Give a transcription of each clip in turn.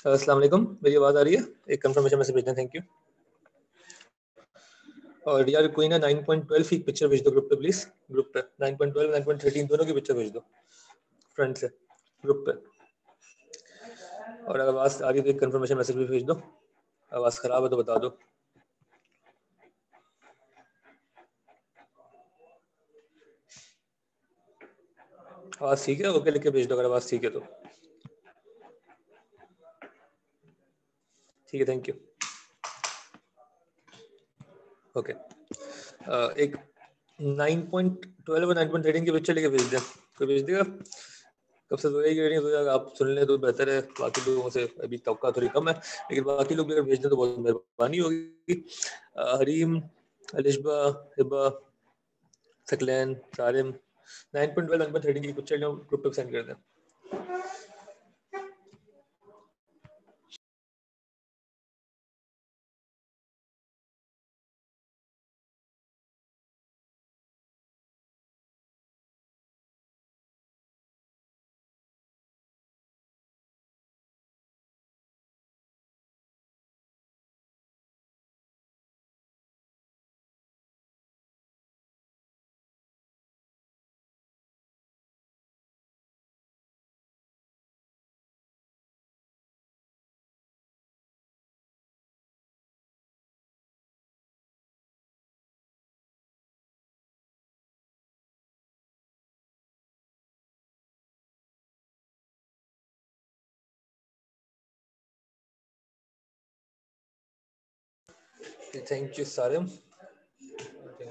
अस्सलाम वालेकुम, मेरी आवाज़ आ रही है? एक कंफर्मेशन मैसेज भेजना, थैंक यू। और यार कोई ना 9.12 की पिक्चर भेज दो ग्रुप पे प्लीज़, ग्रुप पे 9.12 9.13 दोनों की पिक्चर भेज दो फ्रंट से ग्रुप पे। और अगर आवाज़ आ रही है तो एक कंफर्मेशन मैसेज भी भेज दो। आवाज़ ख़राब है तो बता दो। आवाज़ ठीक है? ओके लिख के भेज दो अगर आवाज़ ठीक है तो। ठीक है, थैंक यू। ओके। एक 9.12 और 9.13 की पिक्चर लेके भेज दें, कोई भेज देगा? कब से सोया ही नहीं सोया, आप सुन लें तो बेहतर है। बाकी लोगों से अभी तवक्का थोड़ी कम है, लेकिन बाकी लोग भी अगर भेज दें तो बहुत मेहरबानी होगी। हरीम, अलिशबा, हिबा, सकलैन, सारिम 9.12 9.13 की पिक्चर ग्रुप पे सेंड कर दें। Thank you Sarim. ओके,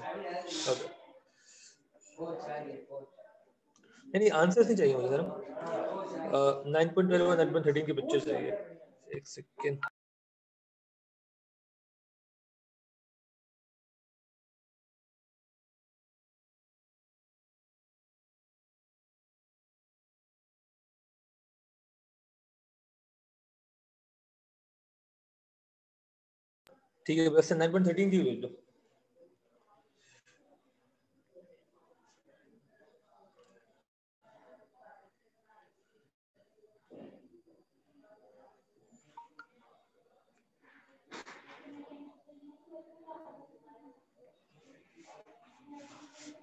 नहीं आंसर्स नहीं चाहिए मुझे सर। 9.12 और 9.13 की पिक्चर चाहिए। एक सेकेंड। ठीक है, वैसे 9.13 की भेज दो।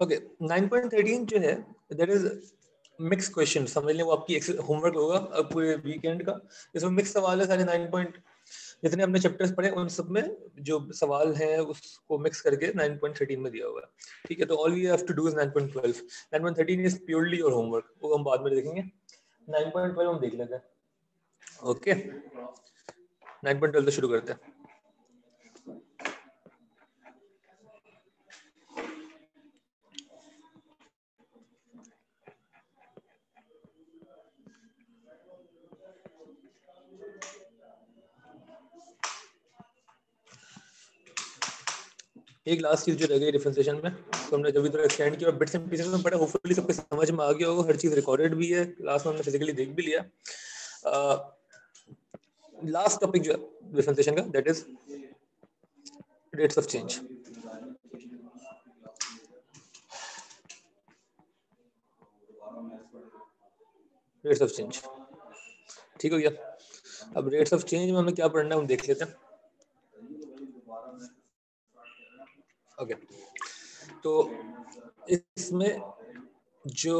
ओके, 9.13 जो है दैट इज मिक्स क्वेश्चन, समझ लें वो आपकी होमवर्क होगा अब पूरे वीकेंड का। इसमें मिक्स सवाल है सारे 9 पॉइंट, जितने हमने चैप्टर्स पढ़े उन सब में जो सवाल हैं उसको मिक्स करके 9.13 में दिया हुआ है। ठीक है, तो all you have to do is 9.12। 9.13 is purely your homework, वो हम बाद में देखेंगे। 9.12 हम देख लेते हैं। ओके, 9.12 से शुरू करते हैं। एक लास्ट चीज जो रह गई डिफरेंशिएशन में, तो हमने जब थोड़ा एक्सटेंड किया और बिट्स एंड पीसेस में पढ़ा, होपफुली सबके समझ में आ गया होगा, हर चीज रिकॉर्डेड भी है, क्लास में हमने फिजिकली देख भी लिया। लास्ट टॉपिक जो है डिफरेंशिएशन का that is rates of change. Rates of change ठीक हो गया। अब रेट्स ऑफ चेंज में हमें क्या पढ़ना है हम देख लेते हैं। ओके, तो इसमें जो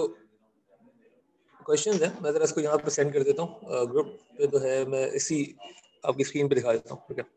क्वेश्चंस है मैं जरा इसको यहाँ पे सेंड कर देता हूँ ग्रुप पे, तो है मैं इसी आपकी स्क्रीन पे दिखा देता हूँ। ठीक है।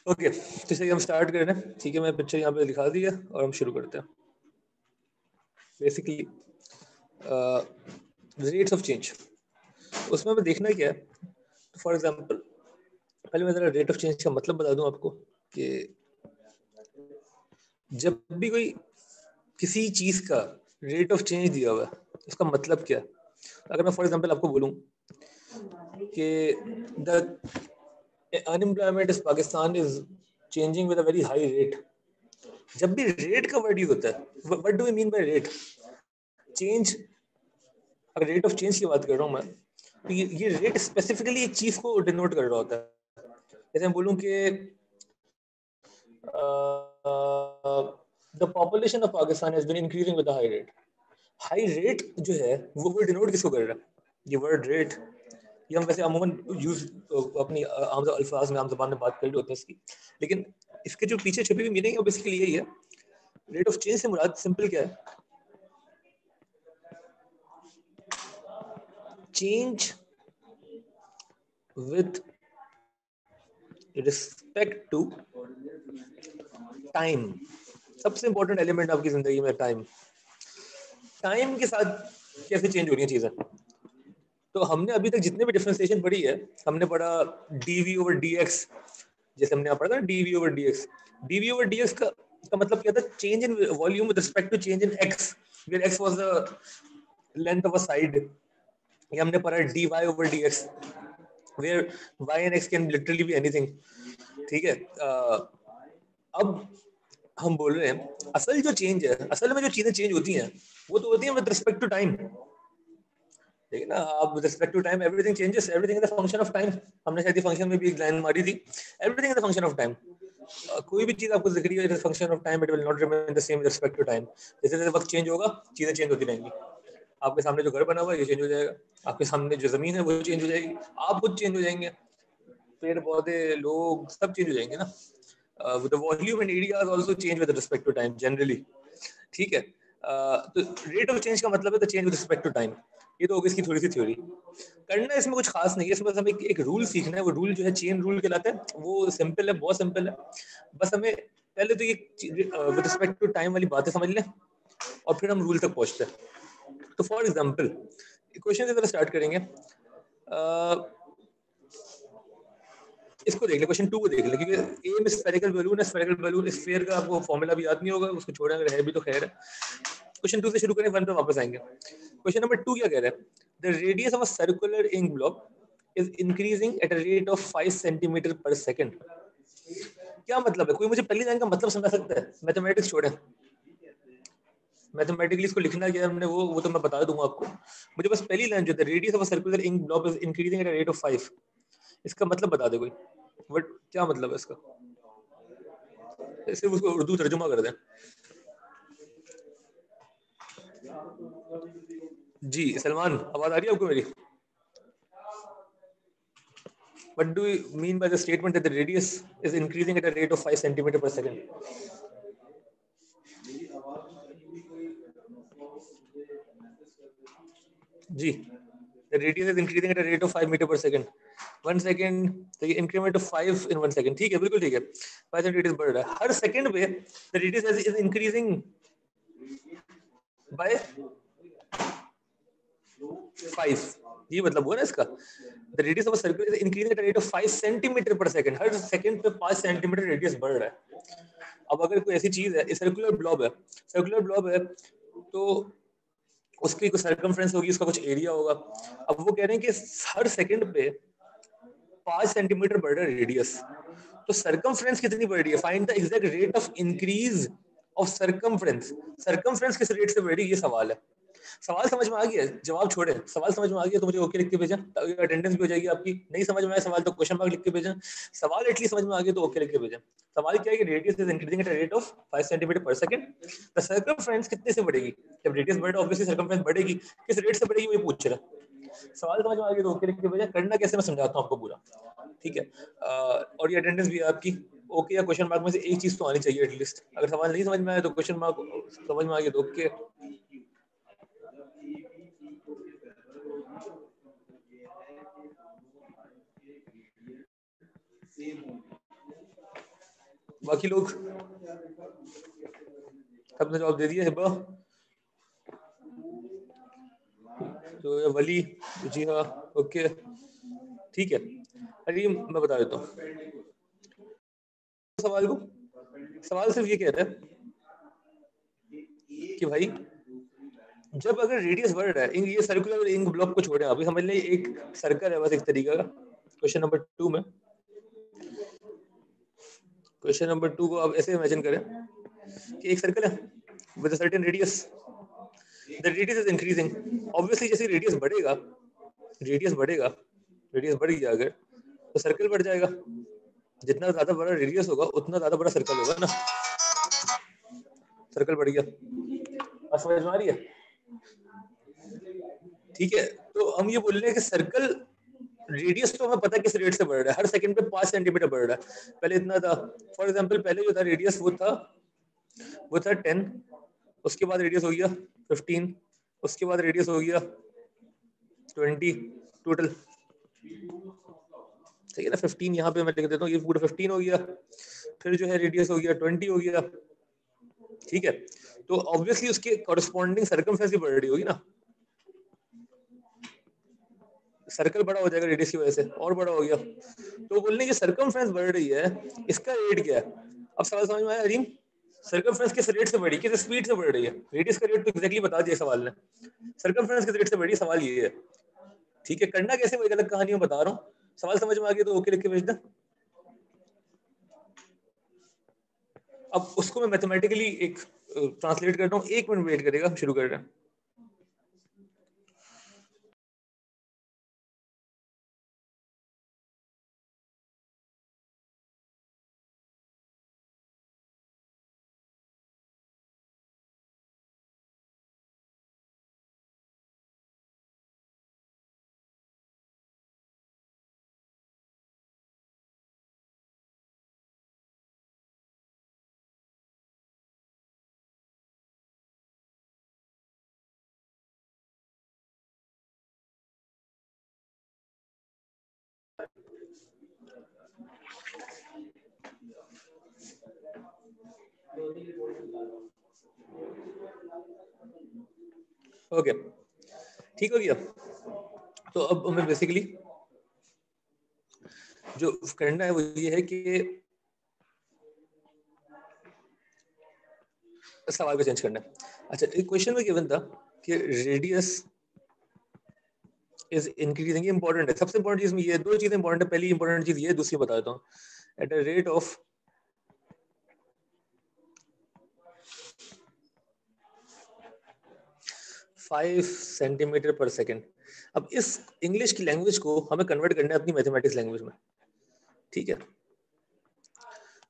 ओके तो चलिए हम स्टार्ट कर रहे हैं, ठीक है। मैं पिक्चर यहाँ पे दिखा दी है और हम शुरू करते हैं। बेसिकली रेट्स ऑफ चेंज, उसमें हमें देखना क्या है। फॉर एग्जांपल पहले मैं जरा रेट ऑफ चेंज का मतलब बता दूं आपको कि जब भी कोई किसी चीज का रेट ऑफ चेंज दिया हुआ है उसका मतलब क्या है। अगर मैं फॉर एग्जांपल आपको बोलूं कि the unemployment is Pakistan is changing with a very high rate, जब भी रेट का वर्ड यूज होता है, what do we mean by rate change. अगर रेट ऑफ चेंज की बात कर रहा हूँ मैं, तो ये रेट स्पेसिफिकली एक चीज को डिनोट कर रहा होता है। जैसे मैं बोलूँ कि the population of Pakistan has been increasing with high rate. High rate जो है वो डिनोट किसको कर रहा है। ये वर्ड रेट ये हम वैसे अमूमन यूज अपनी आम अल्फाज में, आम जबान में बात कर रहे होते हैं इसकी, लेकिन इसके जो पीछे छुपी हुई मीनिंग है बेसिकली यही है। रेट ऑफ चेंज से मुराद सिंपल क्या है, change with respect to time. सबसे इंपॉर्टेंट एलिमेंट आपकी जिंदगी में टाइम। टाइम के साथ कैसे चेंज हो रही है चीजें। तो हमने अभी तक जितने भी डिफरेंशिएशन पढ़ी है, हमने पढ़ा डीवी ओवर डीएक्स, जैसे हमने यहाँ पढ़ा था DV over DX. DV over DX का मतलब क्या था, change in volume with respect to change in X, where X was the length of a side. ये हमने पढ़ा D Y over D X, where Y and X can literally be anything, ठीक है। अब हम बोल रहे हैं असल जो चेंज है, असल में जो चीजें चेंज होती हैं वो तो होती हैं विद रिस्पेक्ट टू टाइम, ठीक है ना। आप with respect to time everything changes, everything is the function of time. हमने शायद फंक्शन में भी एक लाइन मारी थी, everything is the function of time. कोई भी चीज आपको दिख रही है it is function of time, it will not remain the same with respect to time. जैसे जैसे वक्त चेंज होगा चीजें चेंज होती रहेंगी। आपके सामने जो घर बना हुआ है ये चेंज हो जाएगा, आपके सामने जो जमीन है वो चेंज हो जाएगी, आप खुद चेंज हो जाएंगे, पेड़ पौधे लोग सब चेंज हो जाएंगे ना। the volume and area also change with respect to time generally, ठीक है। तो रेट ऑफ चेंज का मतलब है the change with respect to time. ये तो होगी इसकी थोड़ी सी थ्योरी। करना इसमें कुछ खास नहीं है, इसमें बस हमें एक रूल सीखना है। वो रूल जो है चेन रूल कहलाता है, वो सिंपल है, बहुत सिंपल है। बस हमें पहले तो ये विद रिस्पेक्ट टू टाइम वाली बातें समझ लें और फिर हम रूल तक पहुंचते हैं। तो फॉर एग्जाम्पल क्वेश्चन से तरह स्टार्ट करेंगे। इसको देख ले, क्वेश्चन 2 को देख ले, क्योंकि ए में स्फेरिकल बलून है, स्फेरिकल बलून स्फीयर का आपको फॉर्मूला भी याद नहीं होगा, उसको छोड़े अगर है भी तो खैर है। क्वेश्चन 2 से शुरू करें, 1 पे वापस आएंगे। क्वेश्चन नंबर 2 क्या कह रहा है, the radius of a circular ink block is increasing at a rate of 5 centimetre per second. क्या मतलब है, कोई मुझे पहली लाइन का मतलब समझा सकता है। मैथमेटिक्स छोड़ें, मैथमेटिकली इसको लिखना क्या है हमने वो तो मैं बता दूंगा आपको। मुझे बस पहली लाइन जो है, radius of a circular ink block is increasing at a rate of 5, इसका मतलब बता दे कोई। बट क्या मतलब है इसका, सिर्फ उसको उर्दू तर्जुमा कर दें। जी सलमान, आवाज आ रही है आपको मेरी। What do you mean by the statement that the radius is increasing at a rate of 5 centimeter per second? Ji, the radius is increasing at a rate of 5 meter per second. 1 second, the increment of 5 in 1 second. ठीक है, बिल्कुल ठीक है। 5 centimeters बढ़ रहा है हर second पे। The radius is increasing by 5, ये मतलब हुआ ना इसका। The radius of a circle is increasing at a rate of 5 centimeter per second. Her second पे 5 सेंटीमीटर रेडियस बढ़ रहा है। अब अगर कोई ऐसी चीज है, सर्कुलर ब्लॉब है, सर्कुलर ब्लॉब है तो उसकी कुछ सर्कमफ्रेंस होगी, उसका कुछ एरिया होगा। अब वो कह रहे हैं कि हर सेकंड पे 5 सेंटीमीटर बढ़ रहा है रेडियस, तो सर्कमफ्रेंस कितनी बढ़ रही है, find the exact rate of increase of circumference. Circumference किस रेट से बढ़ रही है, ये सवाल है। सवाल समझ में आ गया, जवाब छोड़े। सवाल समझ में आ गया तो मुझे ओके लिख के भेजें, ताकि अटेंडेंस भी हो जाएगी आपकी। नहीं समझ में आया सवाल तो क्वेश्चन मार्क लिख के भेजें। सवाल एटलीस्ट समझ में आ गया तो ओके लिख के भेजें। सवाल क्या है कि radius is increasing at a rate of 5 centimetre per second. The circumference कितने से बढ़ेगी, जब रेडियस बढ़े ऑब्वियसली सर्कमफ्रेंस बढ़ेगी, किस रेट से बढ़ेगी वो पूछ रहा है। सवाल समझ में आ गया तो ओके लिख के भेजें। करना कैसे मैं समझाता हूँ आपको पूरा, ठीक है। और ये अटेंडेंस भी है आपकी। ओके या क्वेश्चन मार्क में से एक चीज तो आनी चाहिए एटलीस्ट। अगर सवाल नहीं समझ में आया तो क्वेश्चन मार्क, समझ में आ गया तो ओके। बाकी लोग सबने जवाब दे दिया। हिब्बा तो वली, जी हाँ, ओके ठीक है। अरे मैं बता देता हूँ सवाल को। सवाल सिर्फ ये कहता है कि भाई जब अगर रेडियस बढ़ रहा है, ये सर्कुलर इंक ब्लॉक को छोड़े, अभी समझ लें एक सर्कल है बस एक तरीका का। क्वेश्चन नंबर 2 में, क्वेश्चन नंबर 2 को आप ऐसे इमेजिन करें कि एक सर्कल है with a certain radius, the radius is increasing. Obviously जैसे रेडियस बढ़ेगा, रेडियस बढ़ गया अगर, तो सर्कल बढ़ जाएगा। जितना ज्यादा बड़ा रेडियस होगा उतना ज्यादा बड़ा सर्कल होगा ना। सर्कल बढ़ गया, समझ में आ रही है? ठीक है, तो हम ये बोल रहे हैं कि सर्कल रेडियस तो हमें पता है किस रेट से बढ़ रहा है, हर सेकंड पे 5 सेंटीमीटर बढ़ रहा है। पहले इतना था, फॉर एग्जांपल पहले जो था रेडियस वो था 10, उसके बाद रेडियस हो गया 15, उसके बाद रेडियस हो गया 20 टोटल। ठीक है ना, 15 यहाँ पे मैं लिख देता हूँ, ये पूरा 15 हो गया। फिर जो है रेडियस हो गया 20 हो गया। ठीक है, तो ऑब्वियसली उसके कॉरेस्पॉन्डिंग सर्कमफ्रेंस भी बढ़ रही होगी ना। सर्कल बड़ा हो जाएगा रेडियस की वजह से, और बड़ा हो गया। तो बोलने की सर्कमफ्रेंस बढ़ रही है, इसका रेट क्या है? अब सवाल समझ में आया अरीम? सर्कमफ्रेंस किस रेट से बढ़ी, किस स्पीड से बढ़ रही है? रेडियस का रेट तो एग्जैक्टली बता दिया सवाल ने, सर्कमफ्रेंस किस रेट से बढ़ी, सवाल ये है। ठीक है, करना कैसे वही अलग कहानी में बता रहा हूँ। सवाल समझ में आ गया तो ओके लिख के भेज दे। अब उसको मैं मैथमेटिकली एक ट्रांसलेट करता हूँ, 1 मिनट वेट करेगा, हम शुरू कर रहे हैं। ओके, ठीक हो गया। तो अब हमें बेसिकली जो करना है वो ये है कि सवाल को चेंज करना है। अच्छा, एक क्वेश्चन में गिवन था कि रेडियस इज इंक्रीजिंग, ये इंपॉर्टेंट है। सबसे इंपॉर्टेंट चीज में ये दो चीजें इंपॉर्टेंट है। पहली इंपॉर्टेंट चीज ये, दूसरी बता देता हूँ। Eight a rate of 5 centimetre पर सेकेंड। अब इस इंग्लिश की लैंग्वेज को हमें कन्वर्ट करना है अपनी मैथमेटिक्स लैंग्वेज में। ठीक है,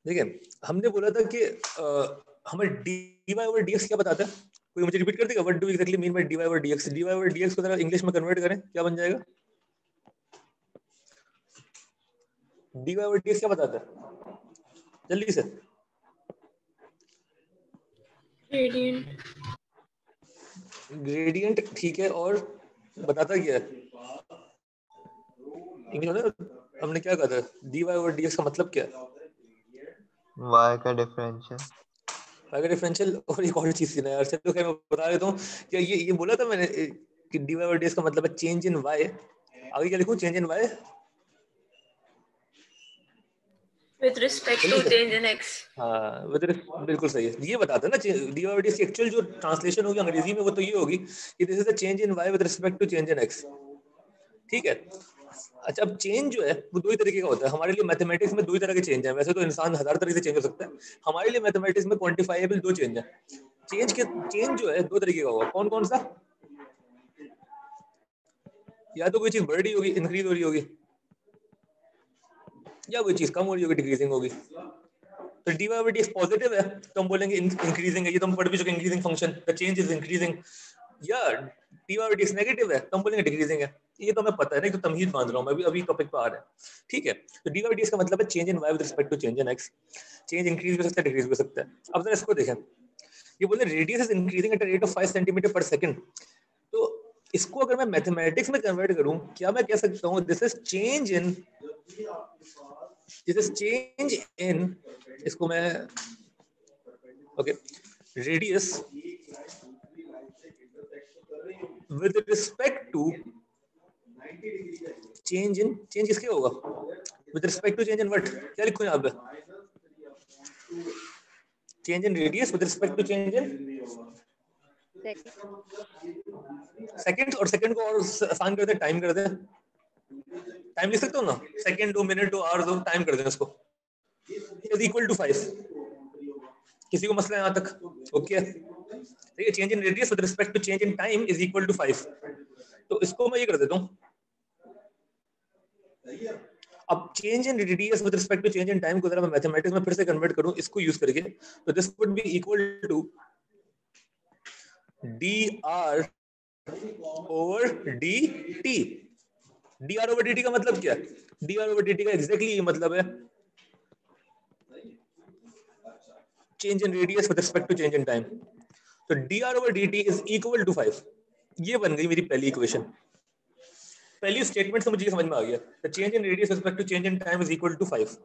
देखिए हमने बोला था कि हमें dy ओवर dx क्या बताता है? कोई मुझे रिपीट कर देगा, what do exactly mean by dy over dx? dy over dx को जरा इंग्लिश में कन्वर्ट करें, क्या बन जाएगा? dy ओवर dx क्या बताता है जल्दी से? ग्रेडियंट। ग्रेडियंट, ठीक है, और बताता क्या है इंग्लिश में? हमने क्या कहा था, dy ओवर dx का मतलब क्या है? y का डिफरेंशियल। y का डिफरेंशियल। और एक और चीज थी ना यार, चलो खैर मैं बता देता हूँ कि ये बोला था मैंने कि dy ओवर dx का मतलब है चेंज इन y। आगे क्या लिखूं, change in y with respect to change in x। हाँ, बिल्कुल सही है, ये बताते हैं ना डी ओवर डी की एक्चुअल जो ट्रांसलेशन होगी अंग्रेजी में वो तो ये होगी कि this is the change in y with respect to change in x। ठीक है, अच्छा अब चेंज जो है वो दो ही तरीके का होता है हमारे लिए। मैथमेटिक्स में दो ही तरह के चेंज है, वैसे तो इंसान हजार तरह से चेंज हो सकता है, हमारे लिए मैथमेटिक्स में क्वांटिफाइबल दो चेंज है। चेंज जो है दो तरीके का होगा, कौन कौन सा? या तो कोई चीज बढ़ रही होगी, इंक्रीज हो रही होगी, या कोई चीज कम हो रही होगी, डिक्रीजिंग होगी। तो dy over dx पॉजिटिव है तो हम बोलेंगे इंक्रीजिंग है, ये तो हम पढ़ भी चुके, increasing function, the change is increasing. या dy over dx नेगेटिव है तो हम बोलेंगे डिक्रीजिंग है, ये तो हमें पता है ना, तो तमहीद बांध रहा हूं मैं, अभी अभी टॉपिक पे आ रहा है। ठीक है, तो dy over dx का मतलब है change in y with respect to change in x। Change increase भी हो सकता है, डिक्रीज भी हो सकता है। अब जरा इसको देखें, ये बोले radius is increasing at a rate of 5 centimetre per second. तो इसको अगर मैं मैथमेटिक्स में कन्वर्ट करूं, क्या मैं कह सकता हूं दिस इज चेंज इन इसको मैं okay radius with respect to change किसके होगा with respect to change in what क्या लिखूं यहाँ पे change in radius with respect to change in second और सेकंड को और आसान कर दे टाइम कर दे टाइम लिख सकते हो ना सेकंड 2 मिनट 2 आवर्स 2 टाइम कर देना इसको इज इक्वल टू 5 किसी को मसला है यहाँ तक ओके ठीक है change in radius with respect to change in time is equal to 5 तो इसको मैं ये कर देता हूँ अब change in radius with respect to change in time को जरा मैं मैथमेटिक्स में फिर से कन्वर्ट करूं इसको यूज करके तो this would be equal to dr over dt dr over dt का मतलब क्या है dr ओवर dt का एग्जैक्टली ये मतलब है change in radius with respect to change in time तो dr over dt is equal to 5 ये बन गई मेरी पहली इक्वेशन पहली स्टेटमेंट से मुझे ये समझ में आ गया the change in radius with respect to change in time is equal to 5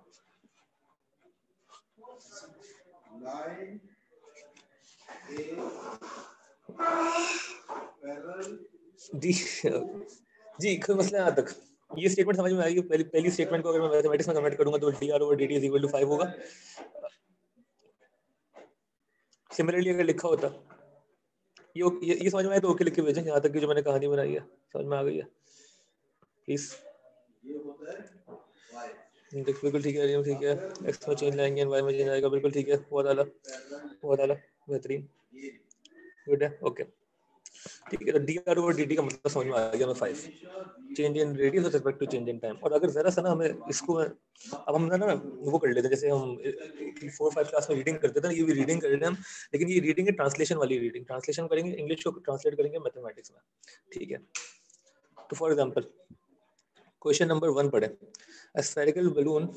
जी कोई मसला यहाँ तक ये स्टेटमेंट समझ में आएगी पहली स्टेटमेंट को अगर मैं मैथमेटिक्स में कन्वर्ट करूंगा तो dr over dt is equal to 5 होगा सिमिलरली अगर लिखा होता ये समझ में आया तो ओके लिख के भेजें यहाँ तक की जो मैंने कहानी बनाई है समझ में आ गई है प्लीज बिल्कुल ठीक है ठीक है एक्स में चेंज लाएंगे वाई में चेंज आएगा बिल्कुल ठीक है बहुत आला बेहतरीन गुड है ओके ठीक है तो dr ओवर dt का मतलब समझ में आ गया मैं 5 change in radius with respect to change in time और अगर जरा सा ना हमें इसको अब हम ना वो कर लेते हैं जैसे हम 4-5 क्लास में रीडिंग करते थे ये भी रीडिंग कर रहे हैं हम लेकिन ये रीडिंग है ट्रांसलेशन वाली रीडिंग ट्रांसलेशन करेंगे इंग्लिश को ट्रांसलेट करेंगे मैथमेटिक्स में ठीक है तो फॉर एग्जांपल क्वेश्चन नंबर 1 पढ़े a spherical balloon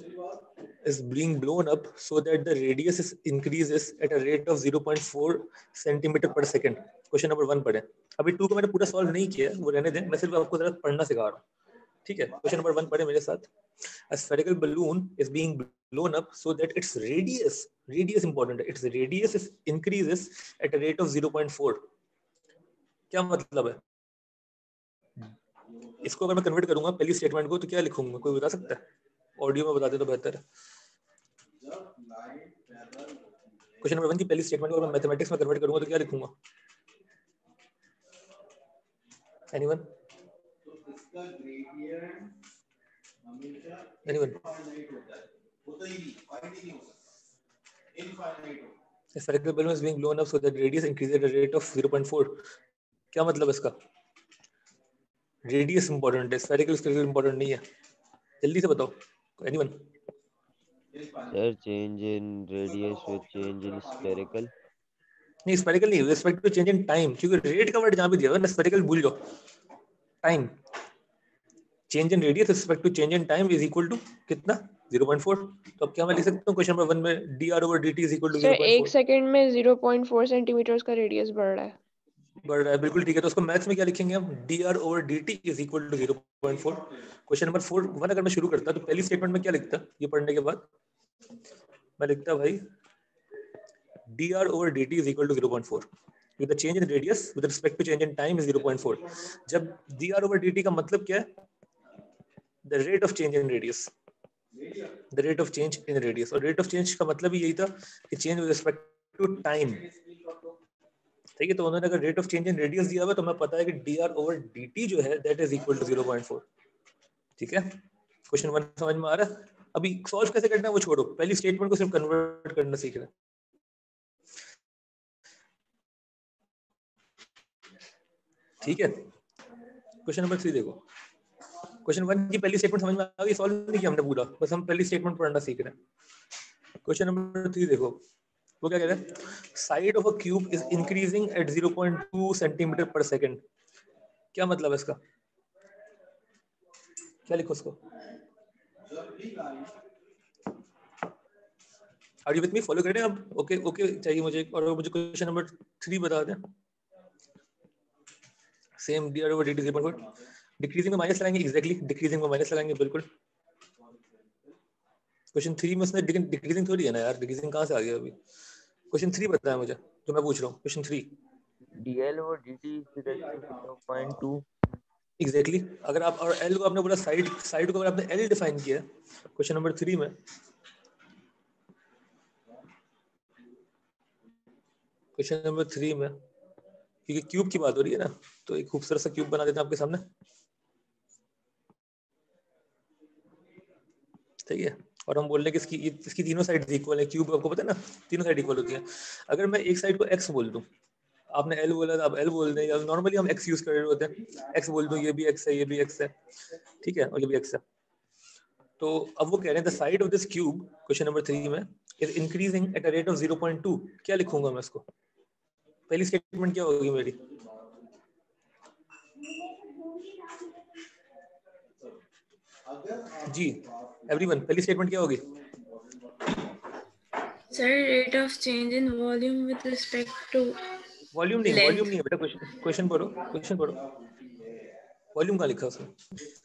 is being blown up so that the radius is increases at a rate of 0.4 centimeter per second question number 1 पढ़े अभी 2 को मैंने पूरा सॉल्व नहीं किया वो रहने दें मैं सिर्फ आपको जरा पढ़ना सिखा रहा हूं ठीक है क्वेश्चन नंबर 1 पढ़े मेरे साथ a spherical balloon is being blown up so that its radius important है its radius is increases at a rate of 0.4 क्या मतलब है इसको अगर मैं कन्वर्ट करूंगा पहली स्टेटमेंट को तो क्या लिखूंगा कोई बता सकता है ऑडियो में बता दे तो बेहतर है क्वेश्चन नंबर 1 की पहली स्टेटमेंट को मैं मैथमेटिक्स में कन्वर्ट करूंगा तो क्या लिखूंगा anyone A spherical balloon is being blown up so that radius increases at a rate of 0.4 क्या मतलब इसका रेडियस इंपॉर्टेंट है स्फेरिकल इंपॉर्टेंट नहीं है जल्दी से बताओ anyone sir change in radius with change in spherical नहीं स्फेरिकल नहीं respect to change in time क्योंकि रेट का वर्ड जहां भी दिया हुआ है ना स्फेरिकल भूल जाओ time change in radius respect to change in time is equal to कितना 0.4 तो अब क्या मैं लिख सकता हूं क्वेश्चन नंबर 1 में dr over dt is equal to 0.4 एक सेकंड में 0.4 सेंटीमीटर का रेडियस बढ़ रहा है बिल्कुल ठीक है तो उसको मैथ्स में क्या लिखेंगे हम dr over dt is equal to 0.4 question number 1 अगर मैं शुरू करता तो पहली स्टेटमेंट में क्या लिखता ये पढ़ने के बाद मैं लिखता भाई dr over dt is equal to 0.4 with the change in radius with respect to change in time is 0.4 जब dr over dt का मतलब क्या है the rate of change in radius the rate of change in radius और rate of change का मतलब ही यही था कि change with respect to time ठीक है तो उन्होंने अगर rate of change in radius दिया हुआ तो मैं पता है कि dr over dt जो है that is equal to 0.4 ठीक है क्वेश्चन 1 समझ में आ रहा है अभी सॉल्व कैसे करना है वो छोड़ो पहली स्टेटमेंट को सिर्फ कन्वर्ट करना सीखना ठीक है क्वेश्चन नंबर 3 देखो क्वेश्चन 1 की पहली स्टेटमेंट समझ में आ गई सॉल्व नहीं किया हमने पूरा बस हम पहली स्टेटमेंट पढ़ना सीख रहे हैं क्वेश्चन नंबर 3 देखो वो क्या कह रहा है side of a cube is increasing at 0.2 centimetre per second क्या मतलब है इसका क्या लिखो उसको are you with me follow कर रहे हैं अब ओके ओके चाहिए मुझे और मुझे क्वेश्चन नंबर 3 बता दें same dr over dt 0.4 decreasing में माइनस लगाएंगे एग्जैक्टली डिक्रीजिंग में माइनस लगाएंगे बिल्कुल क्वेश्चन 3 में उसने डिक्रीजिंग थोड़ी है ना यार, डिक्रीजिंग कहाँ से आ गया अभी? क्वेश्चन 3 बताया मुझे, तो मैं पूछ रहा हूँ question 3। DL over DT is equal to 0.2. Exactly अगर आप और L को आपने बोला साइड को अगर आपने L डिफाइन किया क्वेश्चन नंबर 3 में, क्वेश्चन नंबर 3 में, क्योंकि क्यूब की बात हो रही है ना, तो एक खूबसूरत सा क्यूब बना देते हैं आपके सामने, ठीक है। और हम बोल रहे हैं कि इसकी तीनों साइड इक्वल है, क्यूब आपको पता है ना तीनों साइड इक्वल होती है। अगर मैं एक साइड को x बोल दूं, आपने L बोला था, आप L बोल दें, या नॉर्मली हम x यूज कर रहे होते हैं, x बोल दूं, ये भी x है, ये भी x है, ठीक है, और ये भी x है। तो अब वो कह रहे हैं the side of this cube, question number 3 में, is increasing at a rate of 0.2। क्या लिखूंगा मैं इसको? पहली स्टेटमेंट क्या होगी मेरी? जी एवरीवन, पहली स्टेटमेंट क्या होगी? Sir, rate of change in volume with respect to volume नहीं length. है बेटा, क्वेश्चन पढ़ो, वॉल्यूम कहाँ लिखा है उसमें?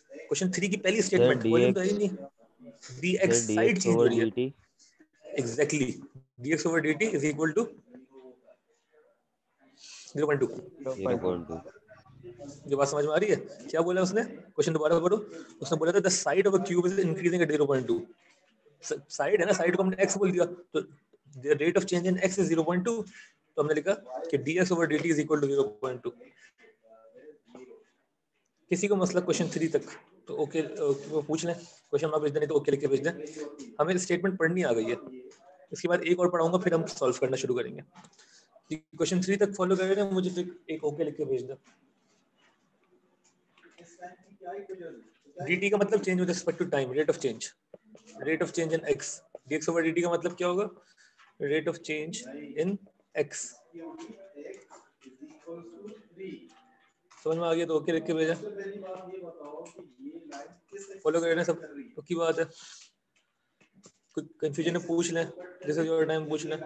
क्वेश्चन 3 की पहली स्टेटमेंट वॉल्यूम तो है ही नहीं, dx साइड चेंज हो रही है। Exactly, dx over dt is equal to 0.2। 0.2. जो बात समझ में आ रही है? क्या बोला उसने? क्वेश्चन दोबारा पढ़ो। उसने बोला था the side of a cube is increasing at 0.2। Side है ना, साइड को हमने x बोल दिया, तो the rate of change in x is 0.2, तो हमने लिखा कि dx over dt is equal to 0.2। किसी को मसला क्वेश्चन 3 तक तो ओके, वो पूछ लें, क्वेश्चन मार्क भेज दें, तो ओके लिख के भेज दें। हमें स्टेटमेंट पढ़नी आ गई है, इसके बाद एक और पढ़ाऊंगा, फिर हम सॉल्व करना शुरू करेंगे। क्वेश्चन 3 तक फॉलो कर रहे हैं, मुझे तो एक ओके लिख के भेज दें। dt का मतलब change with respect to time, rate of change, rate of change in x। dx over dt का मतलब क्या होगा? Rate of change in x। समझ में आ गया तो ओके लिख के भेजा। फॉलो कर रहे हैं सब, तो की बात है, कुछ कंफ्यूजन है पूछ लें, दिस इज योर टाइम, पूछ लें।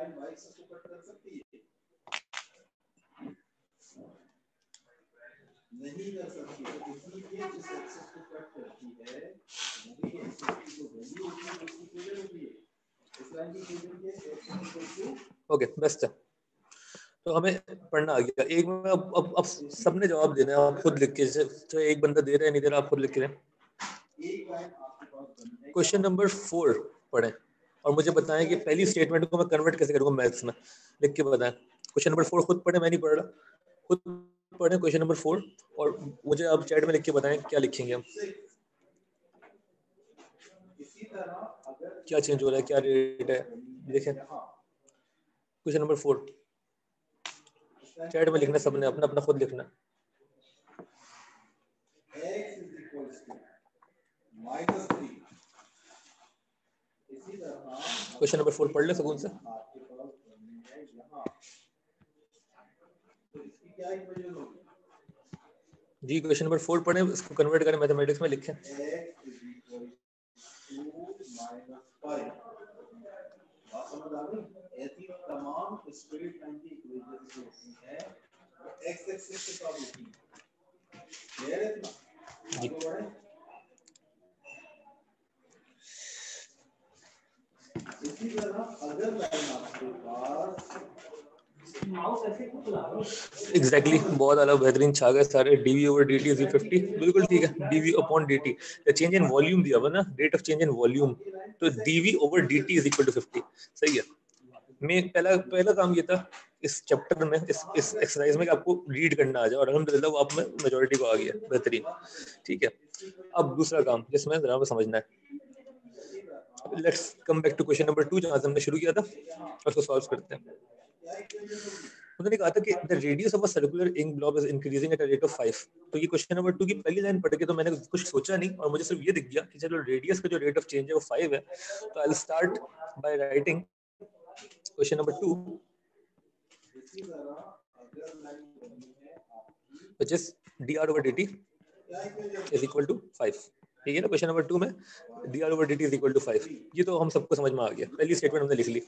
ओके बेस्ट है, तो हमें पढ़ना आ गया। एक में अब सबने जवाब देना है, आप खुद लिख के, चाहे एक बंदा दे रहा है नहीं दे रहा, आप खुद लिख के दें। क्वेश्चन नंबर 4 पढ़ें और मुझे बताएं कि पहली स्टेटमेंट को मैं कन्वर्ट कैसे करूंगा मैथ्स में, लिख के बताएं। क्वेश्चन नंबर 4 खुद पढ़े, मैं नहीं पढ़ रहा, खुद पढ़ें क्वेश्चन नंबर 4 और मुझे आप चैट में लिख के बताएं क्या लिखेंगे हम, क्या चेंज हो रहा है, क्या रेट है, देखें। क्वेश्चन नंबर 4 चैट में लिखना, सबने अपना अपना खुद लिखना। क्वेश्चन नंबर 4 पढ़ ले सुकून से। जी क्वेश्चन नंबर 4 पढ़े, इसको कन्वर्ट करें मैथमेटिक्स में, लिखें। तमाम स्ट्रेट लाइन की इक्वेशन जो होती है x एक्सिस के साथ होती है जी। इसी तरह अगर लाइन आपके पास एग्जैक्टली बहुत अलग बेहतरीन छा गए सारे। dv over dt is 50, बिल्कुल ठीक है, dv upon dt change in volume दिया हुआ ना, rate of change in volume, तो dv over dt is equal to 50। सही है। मैं पहला काम ये था इस चैप्टर में, इस एक्सरसाइज में, कि आपको रीड करना आ जाए, और अल्हम्दुलिल्लाह वो आप में मेजॉरिटी को आ गया, बेहतरीन, ठीक है। अब दूसरा काम जिसमें जरा समझना है, let's come back to question number 2 जहां से हमने शुरू किया था, और उसको सॉल्व करते हैं। उन्होंने कहा था कि the radius of a circular ink blob is increasing at a rate of 5। तो ये क्वेश्चन नंबर 2 की पहली लाइन पढ़ के तो मैंने कुछ सोचा नहीं, और मुझे सिर्फ ये दिख गया कि चलो रेडियस का जो रेट ऑफ चेंज है वो 5 है, तो I will start by writing question number 2 which is dr over dt is equal to 5। ठीक है ना, क्वेश्चन नंबर 2 में dr over dt is equal to 5, ये तो हम सबको समझ में आ गया, पहली स्टेटमेंट हमने लिख ली,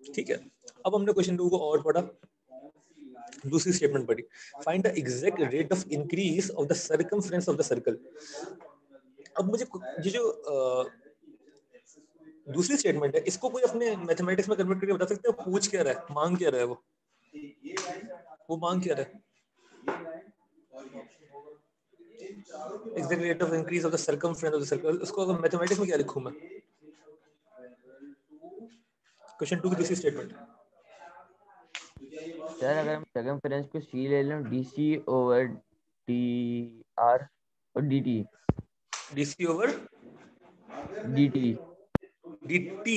ठीक है। अब हमने क्वेश्चन 2 को और पढ़ा, दूसरी स्टेटमेंट पढ़ी, find the exact rate of increase of the circumference of the circle. अब मुझे ये जो दूसरी स्टेटमेंट है, इसको कोई अपने मैथमेटिक्स में कन्वर्ट करके बता सकते हैं पूछ क्या रहा है, मांग क्या रहा है, वो मांग क्या रहा है? Exact rate of increase of the circumference of the circle, उसको अगर मैथमेटिक्स में क्या लिखूं मैं? क्वेश्चन 2 की दूसरी स्टेटमेंट। सर अगर हम सर्कमफ्रेंस को सी ले लें, डीसी ओवर डी आर और dt, DC over dt, dt,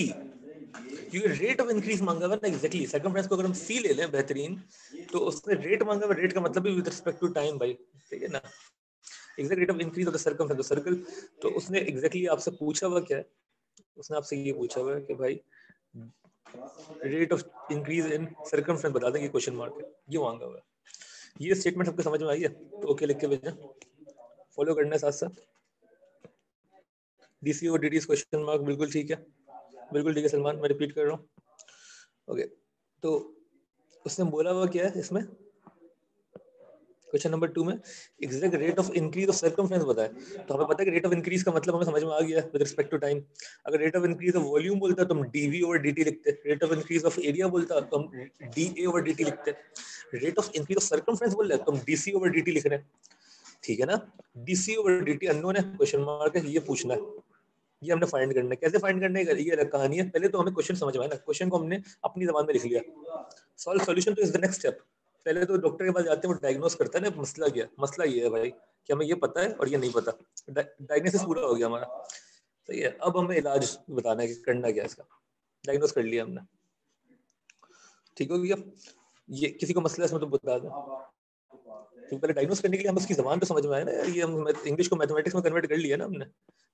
क्योंकि रेट ऑफ इंक्रीज मांगा हुआ ना एग्जैक्टली। सर्कमफ्रेंस को अगर हम सी ले लें बेहतरीन, तो उसने रेट मांगा हुआ, रेट का मतलब भी विद रिस्पेक्ट टू टाइम भाई, ठीक है ना? Exact rate of increase of the circumference of the circle, तो उसने एग्जैक्टली आपसे पूछा हुआ क्या है? उसने आपसे ये पूछा हुआ है कि भाई rate of increase in circumference बता देंगे, क्वेश्चन मार्क है, ये मांगा हुआ है। ये स्टेटमेंट सबको समझ में आई है? तो ओके लिख के भेजें, फॉलो करना है साथ साथ। डीसी और डीटी क्वेश्चन मार्क, बिल्कुल ठीक है, बिल्कुल ठीक है सलमान, मैं रिपीट कर रहा हूँ। ओके, तो उसने बोला हुआ क्या है इसमें? क्वेश्चन नंबर 2 में exact rate of increase of circumference बताया, तो हमें पता है कि रेट ऑफ इंक्रीज का मतलब हमें समझ में आ गया विद रिस्पेक्ट टू टाइम। अगर rate of increase of volume बोलता तो हम डीवी ओवर डीटी लिखते, rate of increase of area बोलता तो हम डीए ओवर डीटी लिखते, rate of increase of circumference बोल रहे हैं तो हम डीसी ओवर डीटी लिख रहे हैं, ठीक है ना? डीसी ओवर डीटी अननोन है, क्वेश्चन मार्क है, ये पूछना है, ये हमने फाइंड करना है। कैसे फाइंड करने का ये कहानी है, पहले तो हमें क्वेश्चन समझ में आया ना, क्वेश्चन को हमने अपनी जबान में लिख लिया, सॉल्व सॉल्यूशन तो इज द नेक्स्ट स्टेप। पहले तो डॉक्टर के पास जाते हैं, वो डायग्नोस करता है ना मसला क्या, मसला ये है भाई कि हमें ये पता है और ये नहीं पता, डायग्नोसिस पूरा हो गया हमारा, सही है। अब हमें इलाज बताना है कि करना क्या है इसका, डायग्नोस कर लिया हमने, ठीक हो गया। ये किसी को मसला है इसमें तो बता दें, तो पहले डायग्नोस करने के लिए हम उसकी जबान तो समझ में आए ना, ये हम इंग्लिश को मैथमेटिक्स में कन्वर्ट कर लिया ना हमने।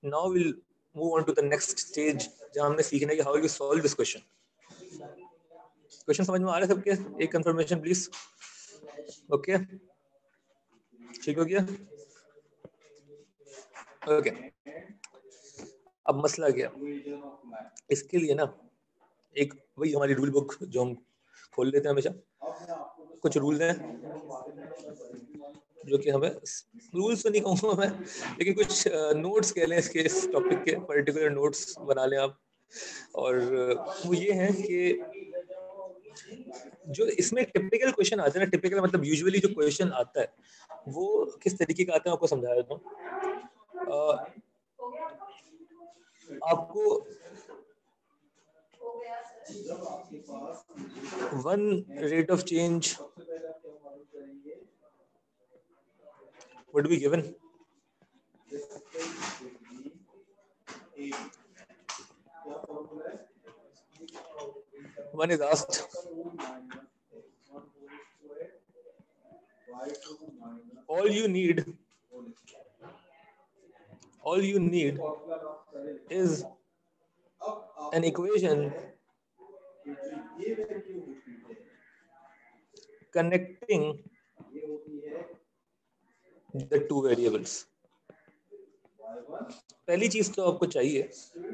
Now will move on to the next stage, जहां हमने सीखना है कि how you solve this question. Question समझ में आ रहा है सबके? एक कंफर्मेशन प्लीज। ओके, ठीक हो गया? ओके, अब मसला क्या, इसके लिए ना एक वही हमारी रूल बुक जो हम खोल लेते हैं हमेशा, कुछ रूल हैं जो कि हमें, रूल्स तो नहीं कहूँगा मैं, लेकिन कुछ नोट्स कह लें इसके, इस टॉपिक के पर्टिकुलर नोट्स बना लें आप। और वो ये है कि जो इसमें टिपिकल क्वेश्चन आते हैं ना, टिपिकल मतलब यूजुअली जो क्वेश्चन आता है वो किस तरीके का आता है आपको समझा देता हूँ। आपको one rate of change would be given, one is asked, all you need is an equation connecting the two variables। पहली चीज तो आपको चाहिए,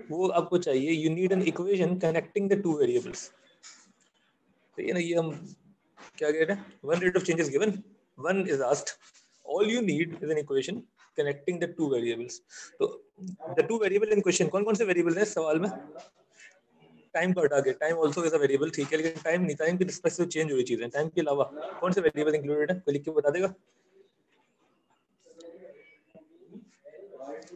वो आपको चाहिए you need an equation connecting the two variables, तो ये ना, ये हम क्या कह रहे हैं, one rate of change is given, one is asked, all you need is an equation connecting the two variables। तो the two variable in question, कौन कौन से वेरिएबल हैं सवाल में? टाइम को हटा के, time also is a variable, ठीक है, लेकिन टाइम नहीं, टाइम की रिस्पेक्ट से चेंज हो रही चीजें, टाइम के अलावा कौन से वेरिएबल इंक्लूडेड है, कोई लिख के बता देगा?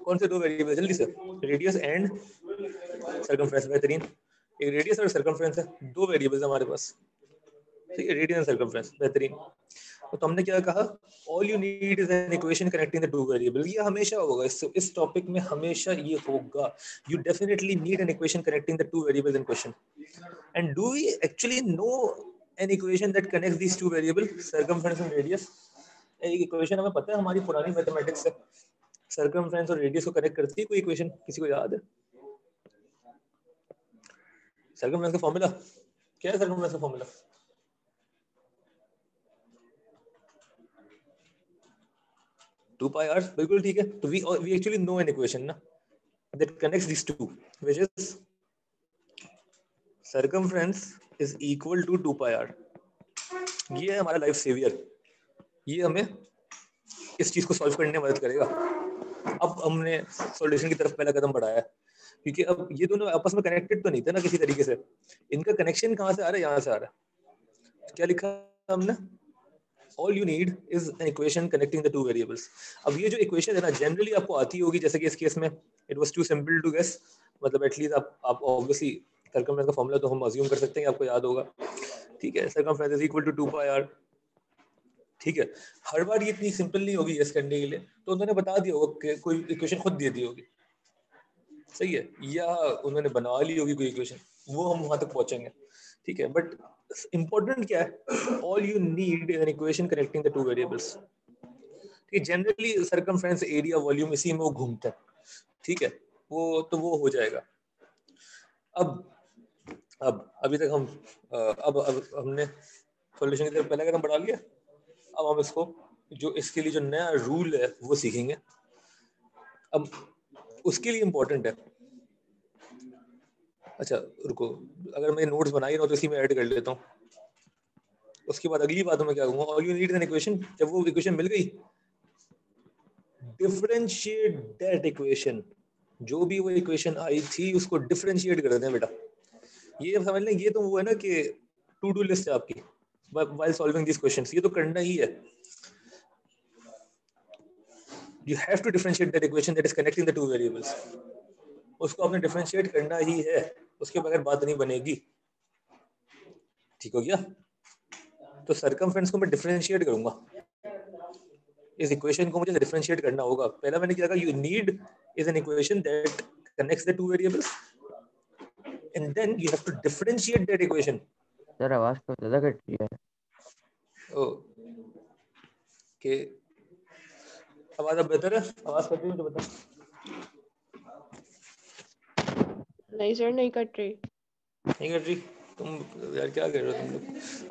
कौन से दो वेरिएबल, जल्दी से? रेडियस एंड सर्कमफ्रेंस, बेहतरीन, एक रेडियस और सर्कमफ्रेंस है, दो वेरिएबल्स हमारे पास, ठीक है, रेडियस एंड सर्कमफ्रेंस, बेहतरीन। तो हमने क्या कहा, all you need is an equation connecting the two variable, ये हमेशा होगा, इस टॉपिक में हमेशा ये होगा, you definitely need an equation connecting the two variables in question. And do we actually know an equation that connects these two variable, circumference and radius? एक इक्वेशन हमें पता है हमारी पुरानी मैथमेटिक्स से, सर्कमफ्रेंस और रेडियस को कनेक्ट करती है कोई इक्वेशन, किसी को याद है? सर्कमफ्रेंस का फॉर्मूला क्या है? सर्कमफ्रेंस का फॉर्मूला 2 pi r, बिल्कुल ठीक है। तो we actually know an equation ना that connects these two, which is circumference is equal to 2 pi r। ये है हमारा लाइफ सेवियर, ये हमें इस चीज को सॉल्व करने में मदद करेगा। अब हमने सॉल्यूशन की तरफ पहला कदम बढ़ाया है, क्योंकि अब ये दोनों आपस में कनेक्टेड तो नहीं थे ना किसी तरीके से, इनका कनेक्शन कहाँ से आ रहा है, यहाँ से आ रहा है। क्या लिखा हमने, all you need is an equation connecting the two variables। अब ये जो इक्वेशन है ना जनरली आपको आती होगी, जैसे कि इस केस में it was too simple to guess, मतलब एटलीस्ट आप ऑब्वियसली सर्कमफ्रेंस का फॉर्मूला तो हम अज्यूम कर सकते हैं कि आपको याद होगा, ठीक है। Circumference is equal to 2 pi r, ठीक है। हर बार ये इतनी सिंपल नहीं होगी गेस करने के लिए, तो उन्होंने बता दिया होगा कि कोई इक्वेशन खुद दे दी होगी, सही है, या उन्होंने बना ली होगी कोई इक्वेशन, वो हम वहां तक पहुंचेंगे, ठीक है। बट इंपॉर्टेंट क्या है, all you need is an equation connecting the two variables, ठीक है। जनरली सर्कमफ्रेंस एरिया वॉल्यूम इसी में वो घूमता है, ठीक है, वो हो जाएगा। अब अभी तक हम अब हमने सॉल्यूशन की तरफ पहला कदम बढ़ा लिया। अब हम इसको जो इसके लिए जो नया रूल है वो सीखेंगे। अब उसके लिए इम्पोर्टेंट है, अच्छा रुको, अगर मैं नोट्स बना ही रहा हूँ तो इसी में ऐड कर लेता हूँ। उसके बाद अगली बात मैं क्या कहूँगा, all you need an equation, जब वो इक्वेशन मिल गई, डिफरेंशिएट दैट इक्वेशन, जो भी वो इक्वेशन आई थी उसको डिफरेंशिएट कर दें बेटा। ये समझ लें, ये तो वो है ना कि टू डू लिस्ट है आपकी while solving these questions, ये तो करना ही है। You have to differentiate that equation that is connecting the two variables, उसको आपने डिफरेंशिएट करना ही है, उसके बगैर बात नहीं बनेगी, ठीक हो गया। तो सर्कमफ्रेंस को मैं डिफरेंशिएट करूंगा, इस इक्वेशन को मुझे डिफरेंशिएट करना होगा। पहला मैंने क्या कहा, you need is an equation that connects the two variables and then you have to differentiate that equation. Sir आवाज तो ज्यादा कट रही है। ओके, आवाज अब बेहतर है, आवाज कट रही है तो बता। नहीं सर, नहीं कट रही। नहीं कट रही, तुम यार क्या कर रहे हो तुम लोग,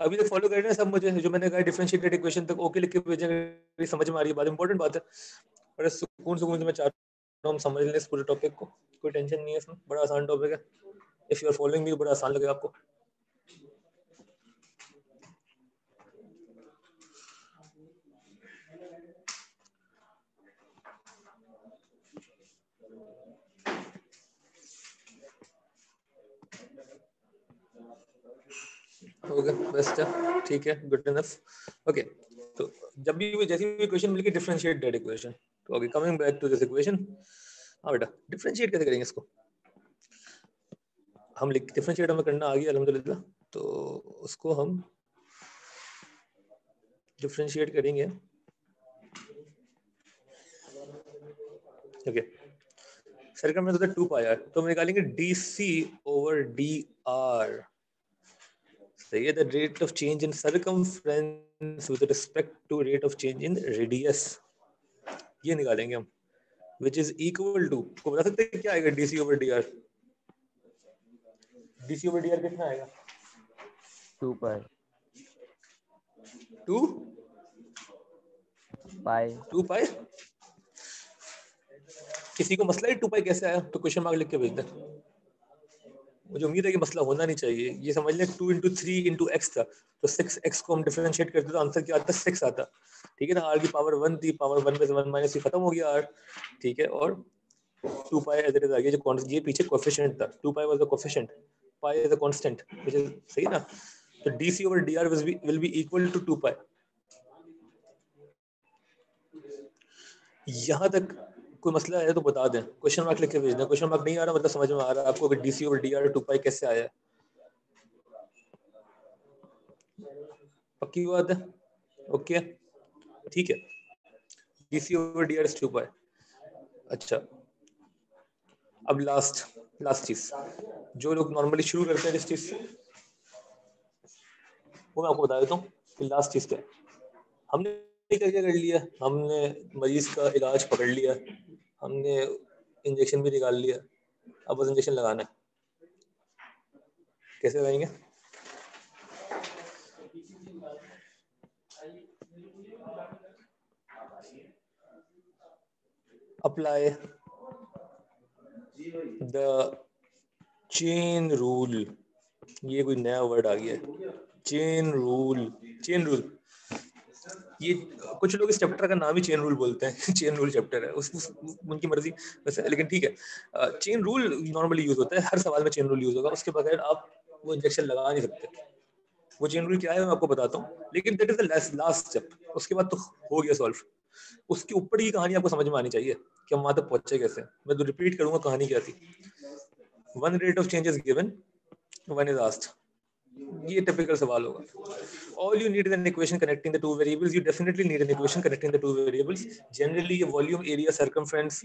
अभी तक फॉलो कर रहे हैं सब मुझे, जो मैंने कहा डिफरेंशिएटेड इक्वेशन तक ओके लिख के भेजेंगे, समझ में आ रही है बात, इंपॉर्टेंट बात है। बड़े सुकून से मैं चाह रहा हूं हम समझ लें इस पूरे टॉपिक को, कोई टेंशन नहीं है इसमें, बड़ा आसान टॉपिक है। If you are following me बड़ा आसान लगेगा आपको। ओके बेस्ट है, ठीक है, गुड इनफ। ओके, तो जब भी जैसी भी इक्वेशन मिलेगी डिफरेंशिएट दैट इक्वेशन। तो okay, coming back to this equation, हाँ बेटा डिफरेंशिएट कैसे करेंगे इसको, हम डिफरेंशिएट हमें करना आ गया अल्हम्दुलिल्लाह। तो उसको हम डिफरेंशिएट करेंगे, ओके। सर्कमफ्रेंस होता है 2 पाई r, तो हम निकालेंगे dc ओवर dr, सही है। The rate of change in circumference with respect to rate of change in radius, ये निकालेंगे हम, which is equal to, को बता सकते हैं क्या आएगा dc over dr, dc over dr कितना आएगा, 2 पाई 2 पाई। किसी को मसला है 2 पाई कैसे आया, तो क्वेश्चन मार्क लिख के भेज दे, मुझे उम्मीद है कि मसला होना नहीं चाहिए। ये समझ लें 2 into 3 into x था, तो 6x को हम डिफरेंशिएट करते तो आंसर क्या आता, 6 आता, ठीक है ना। r की पावर 1 थी, पावर 1 में से 1 माइनस खत्म हो गया r, ठीक है। और 2 पाई एज इट इज आ गया, जो ये पीछे कोएफिशिएंट था, 2 pi was the coefficient, pi is a constant, which is सही ना। तो dc over dr will be equal to 2 pi. यहां तक कोई मसला है तो बता दें, क्वेश्चन मार्क लिख के भेज दें। क्वेश्चन मार्क नहीं आ रहा मतलब समझ में आ रहा है आपको कि डीसी ओवर dr 2 पाई कैसे आया है, पक्की बात है, ओके ठीक है। dc ओवर dr इज 2 पाई। अच्छा, अब लास्ट चीज जो लोग नॉर्मली शुरू करते हैं इस चीज से, वो मैं आपको बता देता हूँ कि लास्ट चीज क्या है। हमने क्या क्या कर लिया, हमने मरीज का इलाज पकड़ लिया, हमने इंजेक्शन भी निकाल लिया, अब बस इंजेक्शन लगाना है। कैसे लगाएंगे, अप्लाई द चेन रूल, ये कोई नया वर्ड आ गया है, चेन रूल। ये कुछ लोग इस चैप्टर का नाम ही चेन रूल बोलते हैं चेन रूल चैप्टर है, उनकी मर्जी वैसे, लेकिन ठीक है। चेन रूल नॉर्मली यूज होता है, हर सवाल में चेन रूल यूज होगा, उसके बगैर आप वो इंजेक्शन लगा नहीं सकते। वो चेन रूल क्या है मैं आपको बताता हूँ, लेकिन that is the last step, उसके बाद तो हो गया सॉल्व। उसके ऊपर की कहानी आपको समझ में आनी चाहिए कि हम वहां तक पहुंचे कैसे। मैं तो रिपीट करूंगा कहानी क्या थी। One rate of change is given, one is asked. ये टिपिकल सवाल होगा। All you need is an equation connecting the two variables. You definitely need an equation connecting the two variables. Generally ये volume, area, circumference,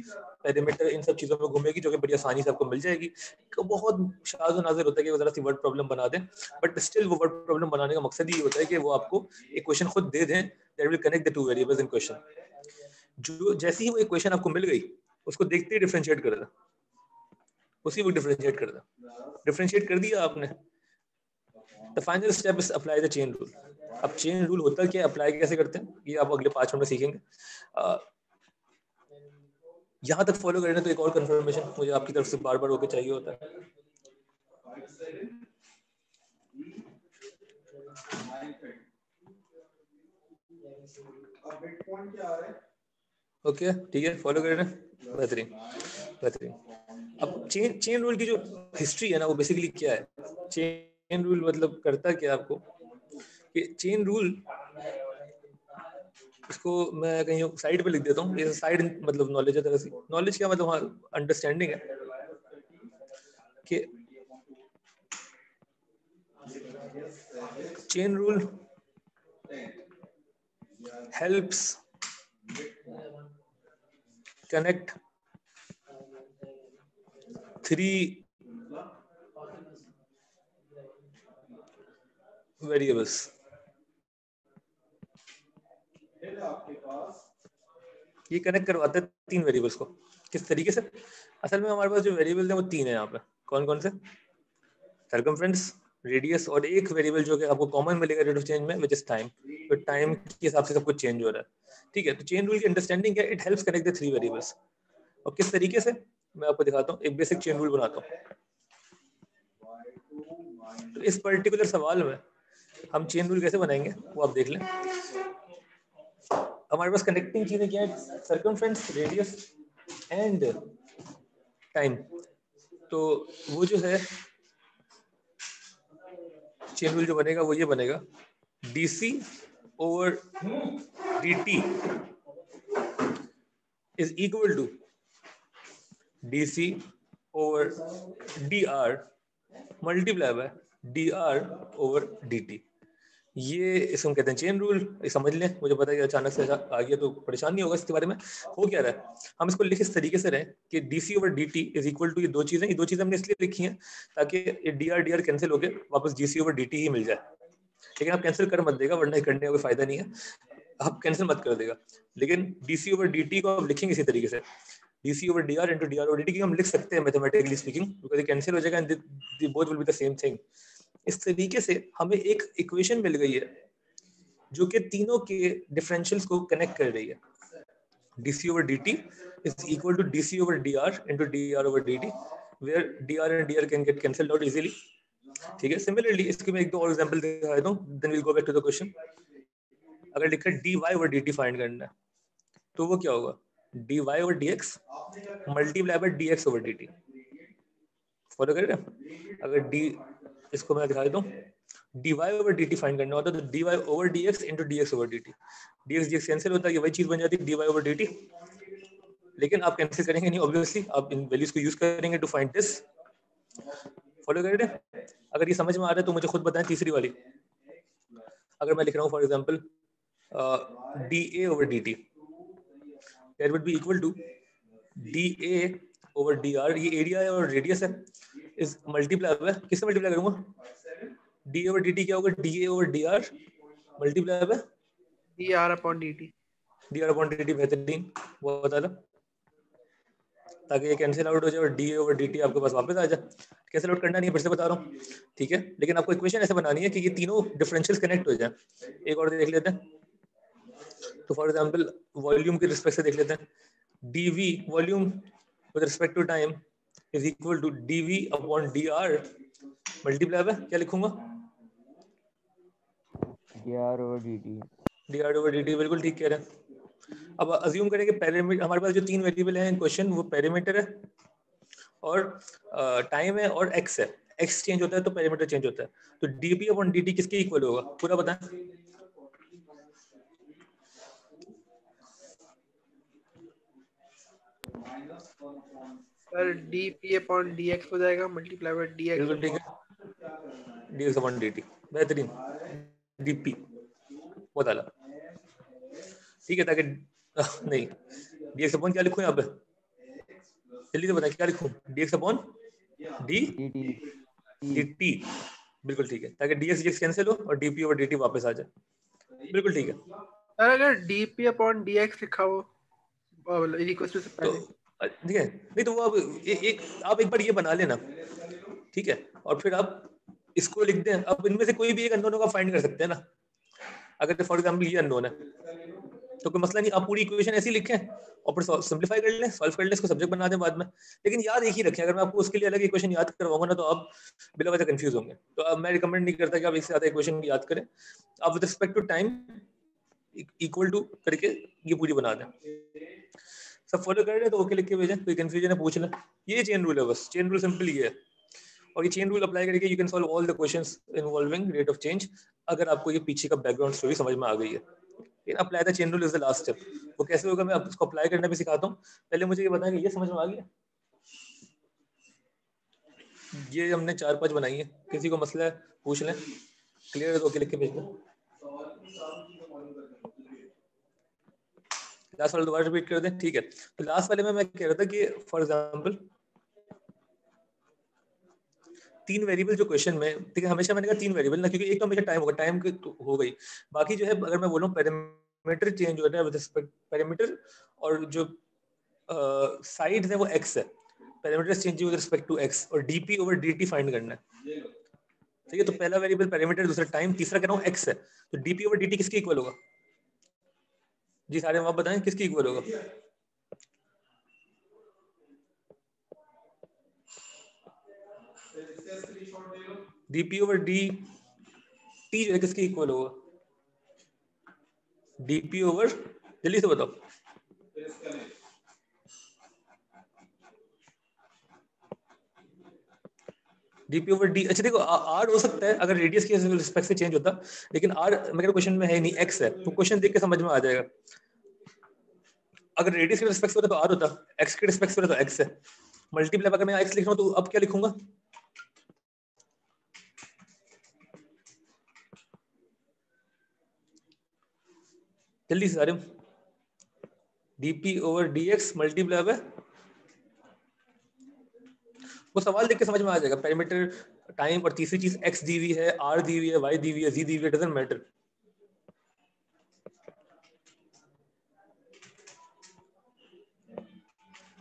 perimeter इन सब चीजों में घूमेगी, जो कि बड़ी आसानी से आपको मिल जाएगी। बहुत शाज़ व नाज़िर होता है कि वो जरा सी वर्ड प्रॉब्लम बना दें, बट स्टिल वो वर्ड प्रॉब्लम बनाने का मकसद ये होता है कि वो आपको इक्वेशन खुद दे दें that will connect the two variables in question. जो जैसे ही वो इक्वेशन आपको मिल गई, उसको देखते ही डिफरेंशिएट कर दें, उसी वक्त डिफरेंशिएट कर दें। डिफरेंशिएट कर दिया आपने, The final step is apply the chain rule. अब chain rule होता है क्या, अप्लाई कैसे करते हैं, ये आप अगले 5 मिनट में सीखेंगे। यहाँ तक फॉलो करना तो एक और कंफर्मेशन मुझे आपकी तरफ से बार बार होकर चाहिए होता है। ओके ठीक है, फॉलो कर रहे हैं, बेहतरीन बेहतरीन। अब चेन रूल की जो हिस्ट्री है ना, वो बेसिकली क्या है। चेन रूल मतलब करता क्या आपको कि चेन रूल, इसको मैं कहीं साइड पे लिख देता हूँ, ये साइड मतलब नॉलेज है, तरह से नॉलेज क्या मतलब अंडरस्टैंडिंग है कि chain rule helps connect 3 variables. ये कनेक्ट करवाते हैं 3 वेरिएबल्स को। किस तरीके से? असल में हमारे पास जो वेरिएबल्स हैं वो 3 है यहाँ पे। कौन कौन से? सर्कमफ्रेंस, रेडियस और एक वेरिएबल जो कि आपको कॉमन मिलेगा रेट ऑफ चेंज में, विच इज टाइम। तो टाइम के हिसाब से सब कुछ चेंज हो रहा है, ठीक है। तो चेन रूल की अंडरस्टैंडिंग है, it helps connect the 3 variables. और किस तरीके से मैं आपको दिखाता हूँ, एक बेसिक चेन रूल बनाता हूँ। तो इस पर्टिकुलर सवाल में हम चेन रूल कैसे बनाएंगे वो आप देख लें। हमारे पास कनेक्टिंग चीजें क्या है, सर्कमफ्रेंस, रेडियस एंड टाइम। तो वो जो है चेन रूल जो बनेगा वो ये बनेगा, dc over dt is equal to dc over dr multiply by dr over dt। ये इसको कहते हैं चेन रूल। ये समझ लें, मुझे पता है कि अचानक से आ गया तो परेशान नहीं होगा इसके बारे में। हो क्या रहा है, हम इसको लिख इस तरीके से रहे कि dc over dt is equal to, ये दो चीजें हमने इसलिए लिखी हैं ताकि ये dr कैंसिल होके वापस dc over dt ही मिल जाए। लेकिन आप कैंसिल कर मत देगा, वरना करने का कोई फायदा नहीं है, आप कैंसिल मत कर देगा। लेकिन dc over dt को आप लिखेंगे इसी तरीके से, dc over dr into dr over dt की हम लिख सकते हैं मैथमेटिकली स्पीकिंग, बिकॉज़ ये कैंसिल हो जाएगा and they both will be the same thing. इस तरीके से हमें एक इक्वेशन मिल गई है जो कि तीनों के डिफरेंशियल्स को कनेक्ट कर रही है। dc over dt is equal to dc over dr into dr over dt, where dr and dr can get cancelled out easily, ठीक है। सिमिलरली इसके मैं एक दो और एग्जांपल दिखा देता हूं, then we will go back to the question. अगर लिखा dy over dt फाइंड करना है तो वो क्या होगा, dy over dx multiply bye dx over dt। Follow कर रहे हैं? अगर d, इसको मैं दिखा देता हूं, dy over dt फाइंड करना होता है तो dy over dx into dx over dt, dx dx cancel होता है, ये वही चीज बन जाती है dy over dt। लेकिन आप कैंसिल करेंगे नहीं, ऑब्वियसली आप इन वैल्यूज को यूज करेंगे टू फाइंड दिस। फॉलो कर रहे हैं? अगर ये समझ में आ रहा है तो मुझे खुद बताएं तीसरी वाली। अगर मैं लिख रहा हूँ for example dA over dt, that would be equal to dA over dr, ये एरिया है और रेडियस है, इस मल्टीप्लाई बाय, किससे मल्टीप्लाई करूंगा, dA over dt क्या होगा, dA over dr multiply bye dr upon dt, dr upon dt। बेहतरीन, वो बता दो ताकि ये कैंसिल आउट हो जाए और dA over dt आपके पास वापस आ जाए। कैंसिल आउट करना नहीं है, फिर से बता रहा हूँ, ठीक है। लेकिन आपको इक्वेशन ऐसे बनानी है कि ये तीनों डिफरेंशियल्स कनेक्ट हो जाए। एक और देख लेते हैं, तो फॉर एग्जांपल वॉल्यूम के रिस्पेक्ट से देख लेते हैं, dv volume with respect to time is equal to dv upon dr multiply by क्या लिखूंगा, dr over dt, dr over dt, बिल्कुल ठीक कह रहे हैं। अब अज्यूम करें कि पैरामीटर, हमारे पास जो 3 वेरिएबल हैं इन क्वेश्चन, वो पैरामीटर है और टाइम है और x है। x चेंज होता है तो पैरामीटर चेंज होता है, तो dp अपॉन dt किसके इक्वल होगा, पूरा बताएं। सर dp अपॉन dx हो जाएगा मल्टीप्लाई बाय dx बिल्कुल ठीक है, dx अपॉन dt, बेहतरीन। dp बहुत आला, ठीक है, ताकि नहीं dx अपॉन क्या लिखूं यहाँ पे, जल्दी से बताएं क्या लिखूं, dx अपॉन dt, बिल्कुल ठीक है, ताकि dx dx कैंसिल हो और dp और dt वापस आ जाए, बिल्कुल ठीक है। सर अगर dp अपॉन dx लिखा हो इक्वल टू से तो पहले, ठीक है, नहीं तो वो अब आप एक बार ये बना लेना, ठीक है, और फिर आप इसको लिख दें। अब इनमें से कोई भी एक अननोन का फाइंड कर सकते हैं ना, अगर फॉर एग्जांपल ये अननोन है तो कोई मसला नहीं, आप पूरी इक्वेशन ऐसे ही लिखें और फिर सिंपलीफाई कर लें, सॉल्व कर लें, इसको सब्जेक्ट बना दें बाद में। लेकिन याद एक ही रखें, अगर मैं आपको उसके लिए अलग इक्वेशन याद करवाऊंगा ना तो आप बिला वजह कंफ्यूज होंगे। तो अब मैं रिकमेंड नहीं करता कि आप एक से ज्यादा इक्वेशन याद करें, आप with respect to time equal to करके ये पूरी बना दें। सब फॉलो कर रहे हैं तो ओके लिख के भेजें, कोई कंफ्यूजन है पूछ लें। ये चेन रूल है, बस चेन रूल सिंपल ये है, और ये चेन रूल अप्लाई करके you can solve all the questions involving rate of change, अगर आपको ये पीछे का बैकग्राउंड स्टोरी समझ में आ गई है। Apply the chain rule is the last step. वो कैसे होगा मैं अब इसको अप्लाई करना भी सिखाता हूँ, पहले मुझे ये बताएं कि ये समझ में आ गया। ये हमने 4-5 बनाई है, किसी को मसला है पूछ लें, क्लियर है तो ओके लिख के भेज दें। लास्ट वाला दोबारा रिपीट कर दें, ठीक है। तो लास्ट वाले में मैं कह रहा था कि फॉर एग्जांपल 3 वेरिएबल जो क्वेश्चन में, ठीक है, हमेशा मैंने कहा 3 वेरिएबल ना, क्योंकि एक तो हमेशा टाइम होगा, टाइम की तो हो गई, बाकी जो है अगर मैं बोलूं पैरामीटर चेंज हो रहा है विद रिस्पेक्ट पैरामीटर, और जो साइड्स है वो x है, parameter change with respect to x, और dp ओवर dt फाइंड करना है, ठीक है। तो पहला वेरिएबल पैरामीटर, दूसरा टाइम, तीसरा कह रहा हूं x है, तो dp ओवर dt किसके इक्वल होगा जी, सारे आप बताएं किसके इक्वल होगा। dp ओवर dt जो है किसके इक्वल होगा, dp ओवर, जल्दी से बताओ, dp ओवर d। अच्छा देखो r हो सकता है अगर रेडियस के रिस्पेक्ट से चेंज होता, लेकिन r मेरे क्वेश्चन में है नहीं, x है, तो क्वेश्चन देख के समझ में आ जाएगा। अगर रेडियस के रिस्पेक्ट से होता तो r होता, x के रिस्पेक्ट से होता तो x है। मल्टीप्लाई अगर मैं x लिख रहा हूं तो अब क्या लिखूंगा, जल्दी से सारे, dp over dx multiply bye, वो सवाल देख के समझ में आ जाएगा, पैरामीटर, टाइम, और तीसरी चीज x दी हुई है, r दी हुई है, y दी हुई है, z दी हुई है, डजंट मैटर।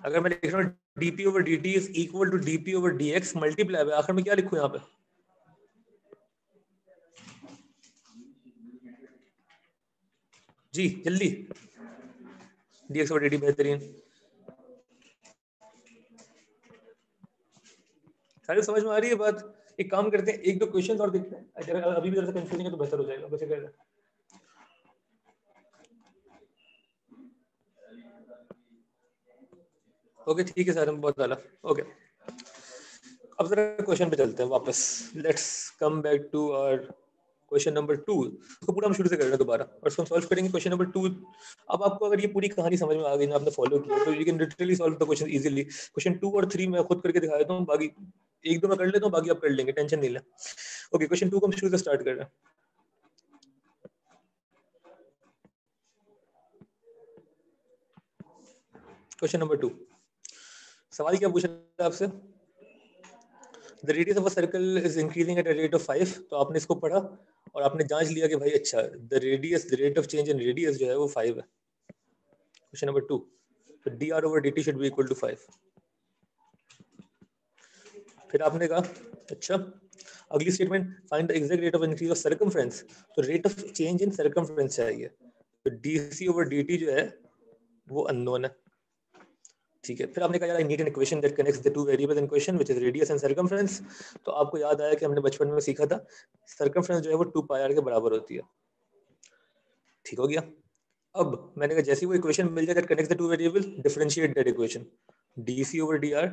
अगर मैं लिख रहा हूँ dp over dt is equal to dp over dx multiply by, आखिर में क्या लिखूं यहाँ पे, जी जल्दी, dx ओवर dt, बेहतरीन, सारी समझ में आ रही है बात। एक काम करते हैं, एक दो क्वेश्चन और देखते हैं, अगर अभी भी जरा कंफ्यूजिंग है तो बेहतर हो जाएगा, वैसे कर रहे हैं। ओके ठीक है सर, हम बहुत आला, ओके। अब जरा क्वेश्चन पे चलते हैं वापस, let's come back to our question number 2। उसको पूरा हम शुरू से कर रहे हैं दोबारा, और उसको हम सॉल्व करेंगे क्वेश्चन नंबर 2। अब आपको अगर ये पूरी कहानी समझ में आ गई ना, आपने फॉलो किया, तो you can literally solve the question easily. Question 2 और 3 मैं खुद करके दिखा देता हूँ, बाकी एक दो मैं कर लेता हूँ, बाकी आप कर लेंगे, टेंशन नहीं ले। ओके, क्वेश्चन 2 को हम शुरू से स्टार्ट कर रहे हैं। क्वेश्चन नंबर 2, सवाल क्या पूछ रहा है आपसे, the radius of a circle is increasing at a rate of 5। तो आपने इसको पढ़ा और आपने जांच लिया कि भाई अच्छा, the radius, the rate of change in radius जो है वो 5 है। क्वेश्चन नंबर 2, तो dr over dt should be equal to 5। फिर आपने कहा अच्छा, अगली statement, find the exact rate of increase of circumference, तो rate of change in circumference चाहिए, तो dc ओवर dt जो है वो अननोन है, ठीक है। फिर आपने कहा यार आई need an equation that connects the two variables in question which is radius and circumference. तो आपको याद आया कि हमने बचपन में सीखा था सर्कमफ्रेंस जो है वो 2 पाई r के बराबर होती है, ठीक हो गया। अब मैंने कहा जैसे ही वो इक्वेशन मिल जाए that connects the two variable, differentiate that equation, dc over dr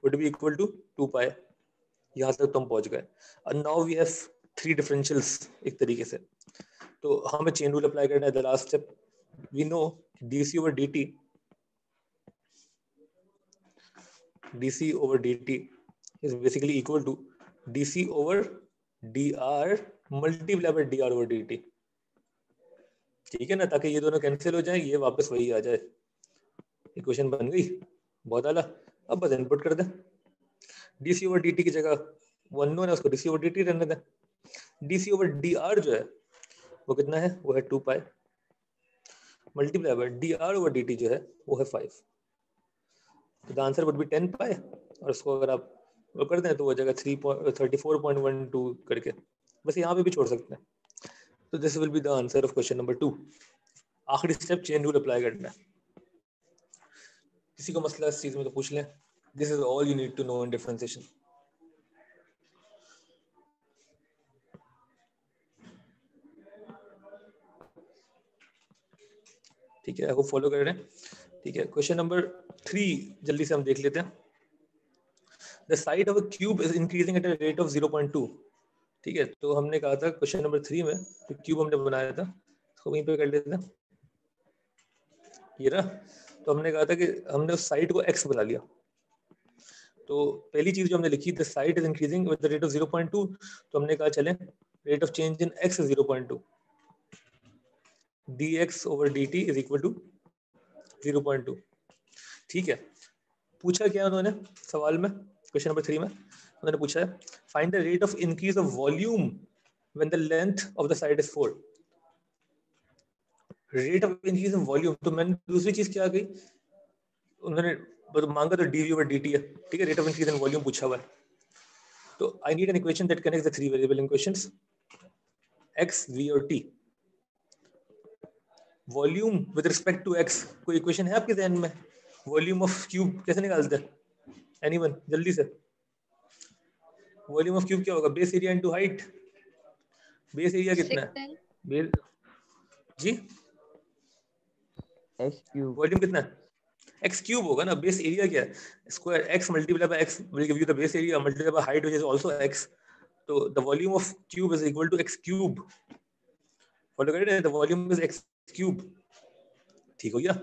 would be equal to 2 pi। यहाँ तक तो हम पहुंच गए। and now we have three differentials एक तरीके से। तो हमें चेन रूल अप्लाई करना है। The last step, we know dc over dt is basically equal to dc over dr multiplied by dr over dt। ठीक है ना, ताकि ये दोनों कैंसिल हो जाए, ये वापस वही आ जाए। इक्वेशन बन गई, बहुत आला। अब बस इनपुट कर दें, dc over dt की जगह वन नोन है, उसको dc over dt रहने दें। dc over dr जो है वो कितना है, वो है 2 पाई multiply by dr over dt जो है वो है 5। तो द आंसर वुड बी 10 पाई, और उसको अगर आप वो कर दें तो वो जगह 34.12 करके बस यहाँ पे भी छोड़ सकते हैं। तो this will be the answer of question number 2। आखिरी स्टेप चेन रूल अप्लाई करना है। किसी को मसला इस चीज में तो पूछ लें। This is all you need to know in differentiation. ठीक है, आई होप फॉलो कर रहे हैं। ठीक है, क्वेश्चन नंबर 3 जल्दी से हम देख लेते हैं। The side of a cube is increasing at a rate of 0.2। ठीक है, तो हमने कहा था क्वेश्चन नंबर 3 में जो क्यूब हमने बनाया था उसको वहीं पे कर लेते हैं, ये ना। तो हमने कहा था कि हमने उस साइड को x बना लिया। तो पहली चीज जो हमने लिखी, the side is increasing with the rate of 0.2, तो हमने कहा चले rate of change in x is 0.2, dx over dt is equal to 0.2। ठीक है, पूछा क्या उन्होंने सवाल में, क्वेश्चन नंबर 3 में उन्होंने पूछा है find the rate of increase of volume when the length of the side is 4। Rate of increase in volume, तो मैंने दूसरी चीज क्या गई, उन्होंने मांगा तो dv over dt है। ठीक है, rate of increase in volume पूछा हुआ है। तो I need an equation that connects the three variable in questions x, v और t। Volume with respect to x, कोई इक्वेशन है आपके ध्यान में? वॉल्यूम ऑफ क्यूब कैसे निकालते हैं? एनीवन जल्दी से। वॉल्यूम ऑफ क्यूब क्या होगा? Base area into height. Base area कितना है? बेस जी x क्यूब। वॉल्यूम कितना है? x क्यूब होगा ना। बेस एरिया क्या है? Square x multiply by x will give you the base area multiply by height which is also x। तो the volume of cube is equal to x cube. Follow कर रहे हैं? The volume is x cube. ठीक हो गया?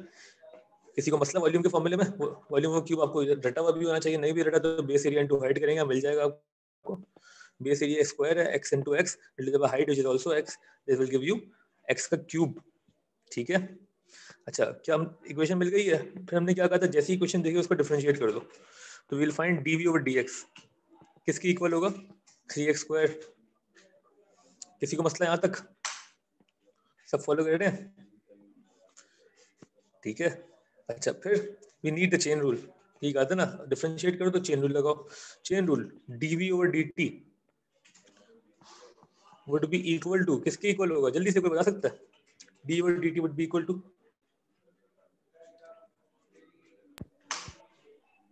किसी को मसला वॉल्यूम के फॉर्मूले में? वॉल्यूम ऑफ क्यूब आपको रटा हुआ भी होना चाहिए, नहीं भी रटा तो बेस एरिया इनटू हाइट करेंगे, मिल जाएगा आपको। बेस एरिया स्क्वायर है x into x multiply by height which is also x, this will give you x का क्यूब। ठीक है, अच्छा क्या हम इक्वेशन मिल गई है? फिर हमने क्या कहा था, जैसी इक्वेशन देखी उसको डिफरेंशिएट कर दो। तो we will find dv over dx किसकी इक्वल होगा? 3x square. किसी को मसला यहाँ तक? सब फॉलो कर रहे हैं? ठीक है, अच्छा फिर we need the chain rule. ये कहा था ना डिफरेंशिएट करो तो चेन रूल लगाओ। Chain rule dv over dt would be equal to किसके इक्वल होगा? जल्दी से कोई बता सकता है? dv over dt would be equal to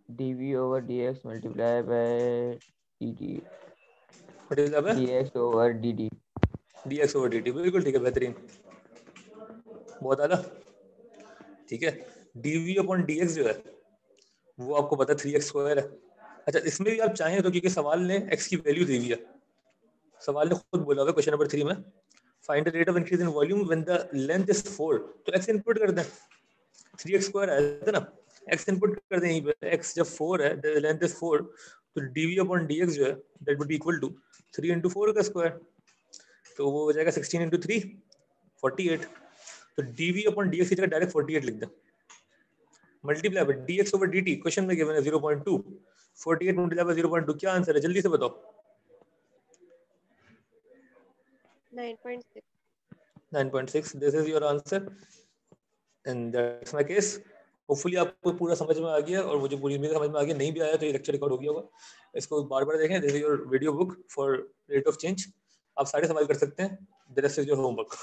dv over dx multiplied by dt। what is that? dx over dt। dx over dt, बिल्कुल ठीक है, बेहतरीन, बहुत आला। ठीक है, dv upon dx जो है वो आपको पता 3x स्क्वायर है। अच्छा इसमें भी आप चाहें तो, क्योंकि सवाल ने x की वैल्यू दी हुई है, सवाल ने खुद बोला हुआ क्वेश्चन नंबर 3 में find the rate of increase in volume when the length is 4, तो x इनपुट कर दें। 3x स्क्वायर आया था ना, x इनपुट कर दें यहीं पे। x जब 4 है, द लेंथ इज 4, तो dv upon dx जो है that would be equal to 3 into 4 का स्क्वायर, तो वो हो जाएगा 16 into 3 48। तो dv upon dx की जगह डायरेक्ट 48 लिख दें, multiply by dx over dt question में गिवन है 0.2, 48 मल्टीप्लाई बाय 0.2, क्या आंसर है जल्दी से बताओ? 9.6। 9.6, this is your answer and that's my case. Hopefully आपको पूरा समझ में आ गया, और मुझे पूरी उम्मीद समझ में आ गया। नहीं भी आया तो ये लेक्चर रिकॉर्ड हो गया होगा, इसको बार बार देखें। This is your video book for rate of change. आप सारे सवाल कर सकते हैं, the rest is your homework.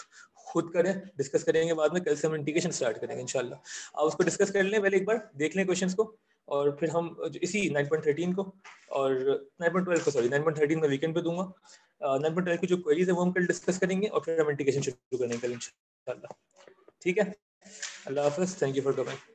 खुद करें, डिस्कस करेंगे बाद में, कल से हम इंटीग्रेशन स्टार्ट करेंगे इंशाल्लाह। आप उसको डिस्कस कर लें पहले, एक बार देख लें क्वेश्चंस को, और फिर हम इसी 9.13 को और 9.12 को, सॉरी 9.13 में वीकेंड पे दूंगा। 9.12 की जो क्वेरीज है वो हम कल डिस्कस करेंगे, और फिर हम इंटीग्रेशन शुरू करेंगे कल इंशाल्लाह। ठीक है, अल्लाह हाफिज, थैंक यू फॉर कमिंग।